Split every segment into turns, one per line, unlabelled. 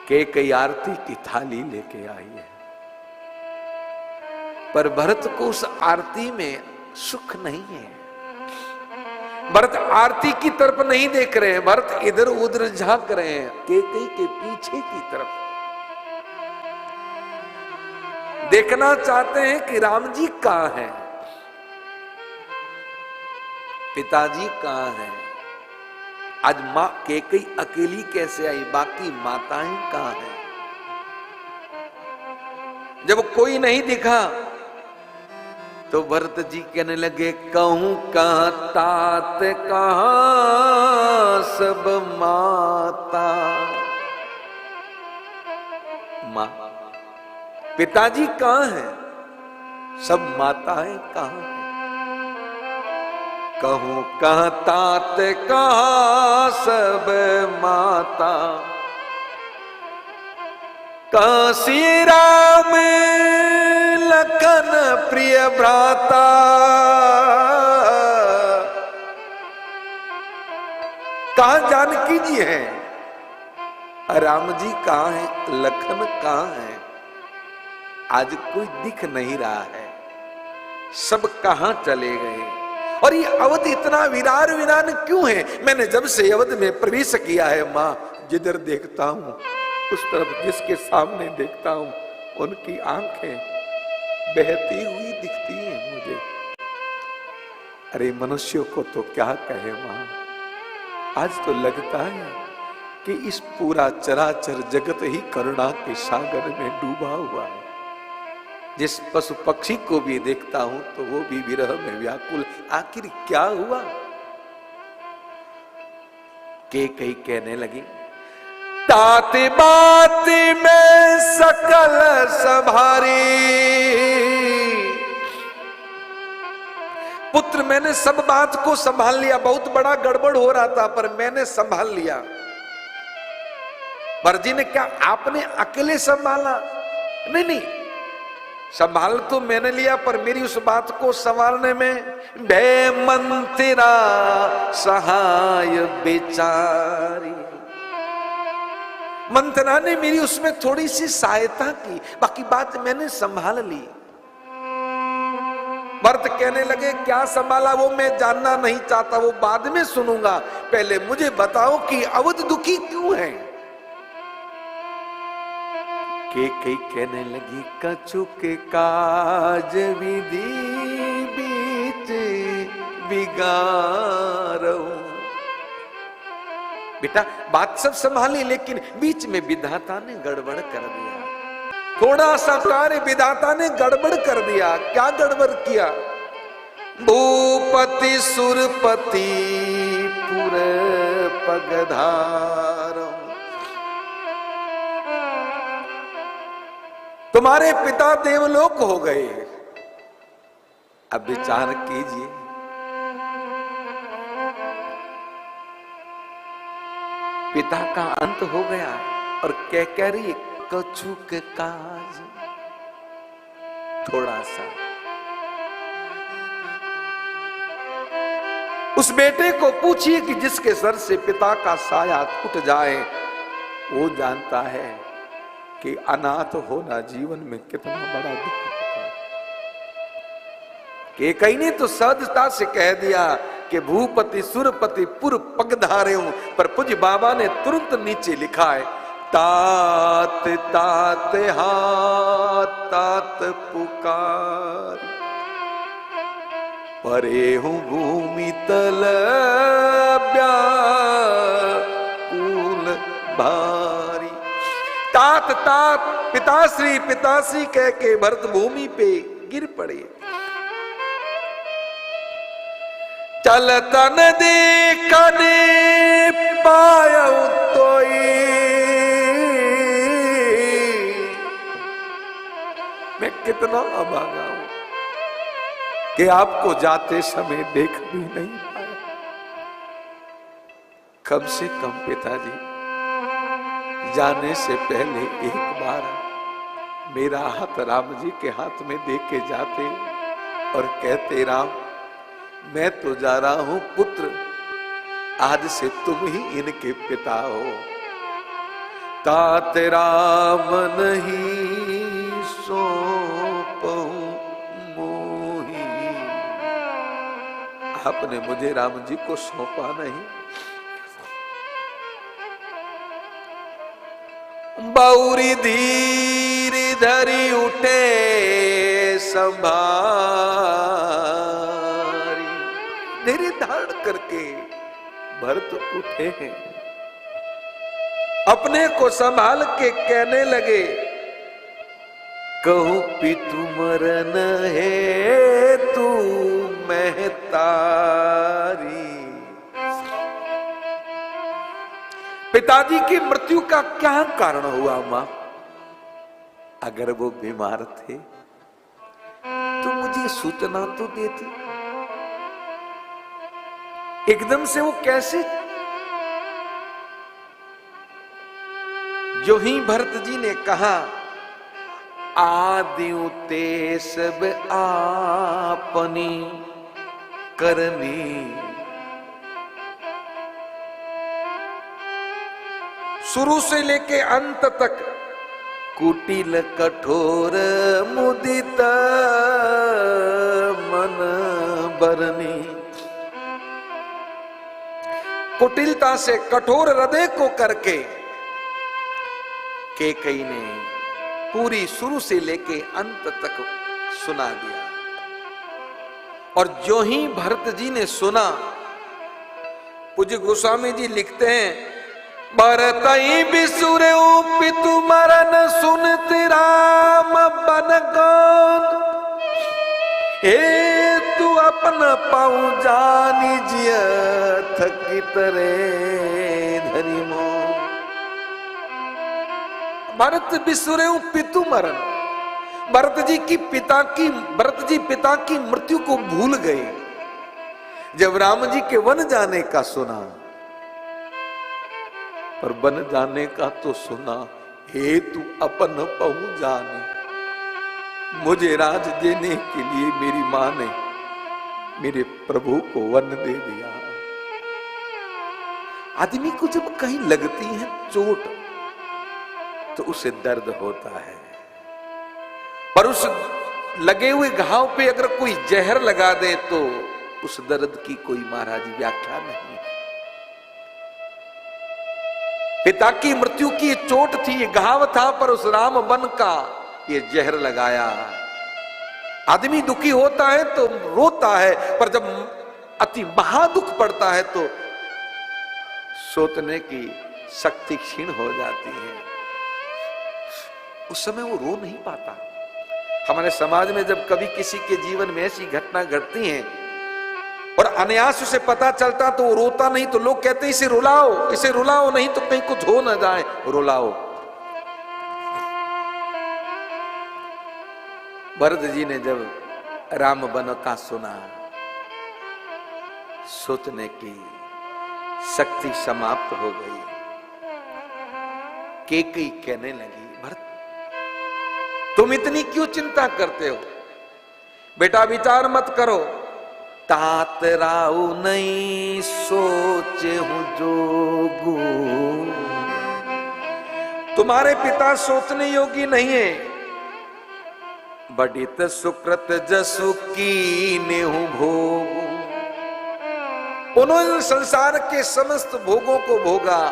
कैकेयी आरती की थाली लेके आई है, पर भरत को उस आरती में सुख नहीं है। भरत आरती की तरफ नहीं देख रहे हैं, भरत इधर उधर झांक रहे हैं, कैकेयी के पीछे की तरफ देखना चाहते हैं कि राम जी कहां हैं, पिताजी कहां हैं। आज मां कैकेयी अकेली कैसे आई, बाकी माताएं कहां हैं। जब कोई नहीं दिखा तो भरत जी कहने लगे, कहूं कहां तात कहां सब माता। मां पिताजी कहां हैं, सब माताएं कहां हैं। कहूं कहां तात कहां सब माता, कहां श्री राम लखन प्रिय भ्राता। कहां जानकी जी हैं, राम जी कहां है, लखन कहां है। आज कोई दिख नहीं रहा है, सब कहां चले गए। और ये अवध इतना विरार विरान क्यों है। मैंने जब से अवध में प्रवेश किया है मां, जिधर देखता हूं उस तरफ जिसके सामने देखता हूं उनकी आंखें बहती हुई दिखती हैं मुझे। अरे मनुष्यों को तो क्या कहे मां, आज तो लगता है कि इस पूरा चराचर जगत ही करुणा के सागर में डूबा हुआ है। जिस पशु पक्षी को भी देखता हूं तो वो भी विरह में व्याकुल। आखिर क्या हुआ। कैकेयी कहने लगी, तात बात में सकल सभारी। पुत्र मैंने सब बात को संभाल लिया, बहुत बड़ा गड़बड़ हो रहा था पर मैंने संभाल लिया। भरत ने क्या आपने अकेले संभाला? नहीं नहीं, संभाल तो मैंने लिया पर मेरी उस बात को संभालने में भय मंत्रा सहाय बेचारी। मंत्रा ने मेरी उसमें थोड़ी सी सहायता की, बाकी बात मैंने संभाल ली। भरत कहने लगे, क्या संभाला वो मैं जानना नहीं चाहता, वो बाद में सुनूंगा। पहले मुझे बताओ कि अवध दुखी क्यों है। कैकेयी कहने लगी, कछु के काज विधि बीच बिगाड़ूं। बेटा बात सब संभाली लेकिन बीच में विधाता ने गड़बड़ कर दिया। थोड़ा सा कार्य विधाता ने गड़बड़ कर दिया। क्या गड़बड़ किया? भूपति सुरपति पुर पगधार। तुम्हारे पिता देवलोक हो गए। अब विचार कीजिए, पिता का अंत हो गया और कह रही कछु के काज। थोड़ा सा उस बेटे को पूछिए कि जिसके सर से पिता का साया टूट जाए, वो जानता है कि अनाथ होना जीवन में कितना बड़ा दुख होता है। कैकेयी ने तो सहजता से कह दिया कि भूपति सुरपति पुर पगधारे हूं, पर पूज्य बाबा ने तुरंत नीचे लिखा है, तात तात हाथ तात पुकार, परे हूं भूमि तल व्याकुल भारी। तात तात पिताश्री पिताश्री कह के भरत भूमि पे गिर पड़े। चलतन देखने पायऊ तोई, मैं कितना अभागा हूं कि आपको जाते समय देख भी नहीं पाया। कम से कम पिताजी जाने से पहले एक बार मेरा हाथ राम जी के हाथ में दे के जाते और कहते, राम मैं तो जा रहा हूं पुत्र, आज से तुम ही इनके पिता हो। तात राम नहीं सौंपऊं मोही। आपने मुझे राम जी को सौंपा नहीं। बाउरी धीर धरी उठे संभारी, धीरे धारण करके भरत उठे हैं, अपने को संभाल के कहने लगे, कहूं पितु मरन है तू महतारी। पिताजी की मृत्यु का क्या कारण हुआ मां? अगर वो बीमार थे तो मुझे सूचना तो देती। एकदम से वो कैसे? जो ही भरत जी ने कहा, आदियों ते सब आपनी करनी। शुरू से लेके अंत तक कुटिल कठोर मुदित मन बरनी। कुटिलता से कठोर हृदय को करके कैकेयी ने पूरी शुरू से लेके अंत तक सुना दिया। और जो ही भरत जी ने सुना, पूज्य गोस्वामी जी लिखते हैं, भरत ही बिसुरे पितु मरन सुनत राम बन गौन। हे तू अपन पाऊ जानी जिय थकित रे धरी मों। भरत बिसुरे पितु मरन। भरत जी पिता की मृत्यु को भूल गए। जब राम जी के वन जाने का सुना, पर वन जाने का तो सुना, हे तू अपन पहुं जाने। मुझे राज देने के लिए मेरी मां ने मेरे प्रभु को वन दे दिया। आदमी को जब कहीं लगती है चोट तो उसे दर्द होता है, पर उस लगे हुए घाव पे अगर कोई जहर लगा दे तो उस दर्द की कोई महाराज व्याख्या नहीं। पिता की मृत्यु की चोट थी, ये घाव था, पर उस राम बन का ये जहर लगाया। आदमी दुखी होता है तो रोता है, पर जब अति महादुख पड़ता है तो सोचने की शक्ति क्षीण हो जाती है। उस समय वो रो नहीं पाता। हमारे समाज में जब कभी किसी के जीवन में ऐसी घटना घटती है और अनायास उसे पता चलता तो वो रोता नहीं, तो लोग कहते हैं इसे रुलाओ नहीं तो कहीं कुछ हो ना जाए, रुलाओ। भरत जी ने जब राम बन का सुना, सोचने की शक्ति समाप्त हो गई। कैकेयी कहने लगी, भरत तुम इतनी क्यों चिंता करते हो? बेटा विचार मत करो। तात राउ नहीं सोचे हूं जोगू। तुम्हारे पिता सोचने योगी नहीं है। बड़ित सुकृत जसु कीने हूं भोग। उन्होंने संसार के समस्त भोगों को भोगा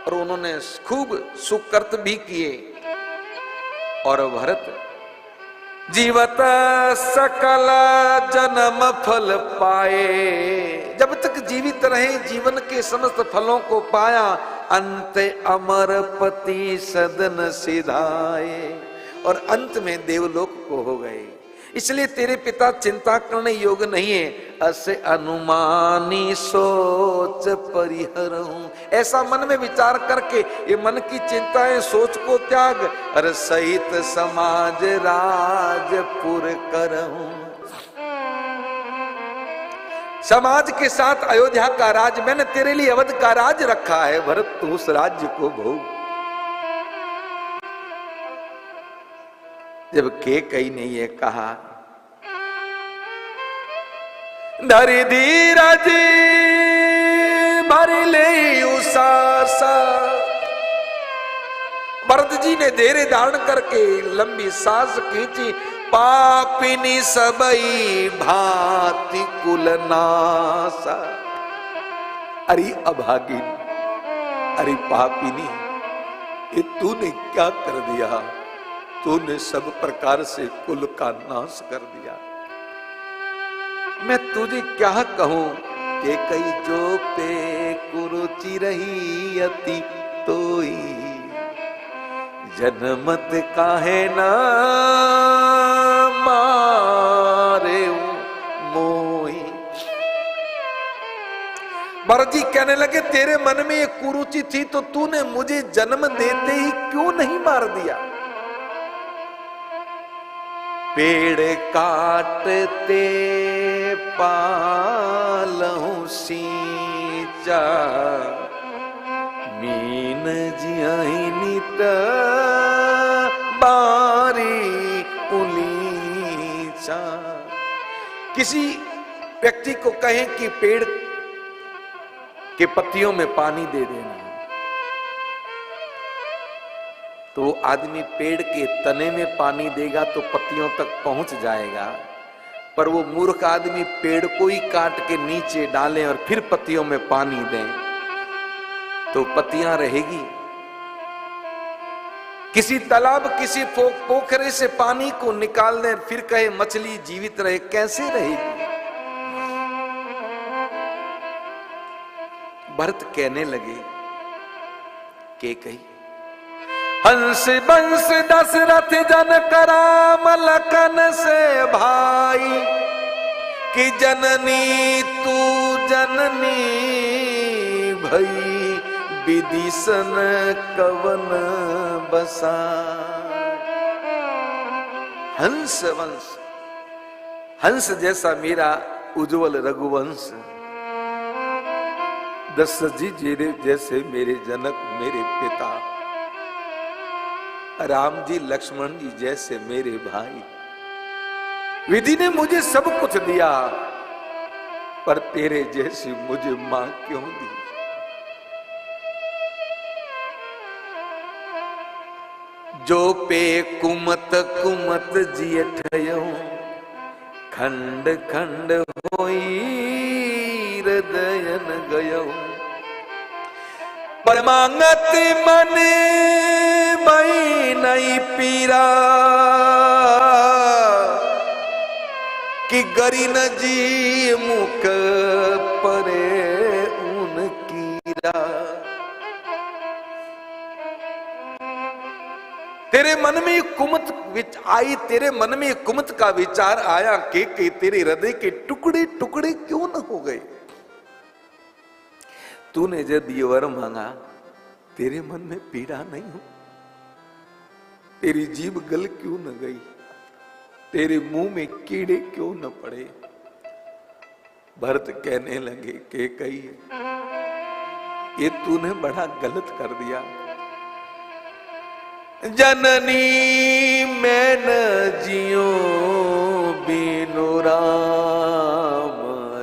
और उन्होंने खूब सुकृत भी किए। और भरत जीवत सकल जन्म फल पाए। जब तक जीवित रहे जीवन के समस्त फलों को पाया। अंत अमर पति सदन सिधाए। और अंत में देवलोक को हो गए। इसलिए तेरे पिता चिंता करने योग्य नहीं है। असे अनुमानी सोच परिहरऊं। ऐसा मन में विचार करके ये मन की चिंताएं सोच को त्याग और सहित समाज राजपुर करऊं। समाज के साथ अयोध्या का राज, मैंने तेरे लिए अवध का राज रखा है। भरत तू उस राज्य को भोग। जब कैकेयी ने ये कहा, धरि धीरज भरि ले उसासा। भरत जी ने धैर्य धारण करके लंबी सांस खींची। पापिनी सबई भांति कुलनासा। अरे अभागिन, अरे पापिनी, ये तूने क्या कर दिया? तूने सब प्रकार से कुल का नाश कर दिया। मैं तुझे क्या कहूं कि कई जो पे कुरुचि रही अति तोई, जनमत काहे ना मारे मोई। भरत जी कहने लगे तेरे मन में ये कुरुचि थी तो तूने मुझे जन्म देते ही क्यों नहीं मार दिया? पेड़ काटते पालहु सींचा, मीन जियानित बारी उलीचा। किसी व्यक्ति को कहें कि पेड़ के पत्तियों में पानी दे देना, तो आदमी पेड़ के तने में पानी देगा तो पत्तियों तक पहुंच जाएगा, पर वो मूर्ख आदमी पेड़ को ही काट के नीचे डालें और फिर पत्तियों में पानी दें तो पत्तियां रहेगी? किसी तालाब, किसी पोखरे से पानी को निकाल दें फिर कहे मछली जीवित रहे, कैसे रहेगी? भरत कहने लगे के कही, हंस बंस दशरथ जन कराम लखन से भाई, कि जननी तू जननी भई, विदिशन कवन बसा। हंस वंश, हंस जैसा मेरा उज्जवल रघुवंश, दशरथ जी जैसे मेरे जनक मेरे पिता, राम जी लक्ष्मण जी जैसे मेरे भाई, विधि ने मुझे सब कुछ दिया, पर तेरे जैसी मुझे मां क्यों दी? जो पे कुमत कुमत जियठयो, खंड खंड होई हृदयन गयो, पर मांगत मन मई नहीं पीरा, कि गरी न जी मुख परे उन कीरा। तेरे मन में कुमत आई, तेरे मन में कुमत का विचार आया कि तेरे हृदय के टुकड़े टुकड़े क्यों न हो गए? तूने जब ये वर मांगा तेरे मन में पीड़ा नहीं हो? तेरी जीभ गल क्यों न गई? तेरे मुंह में कीड़े क्यों न पड़े? भरत कहने लगे के कही, ये तूने बड़ा गलत कर दिया। जननी मैं न जियो बिनु राम,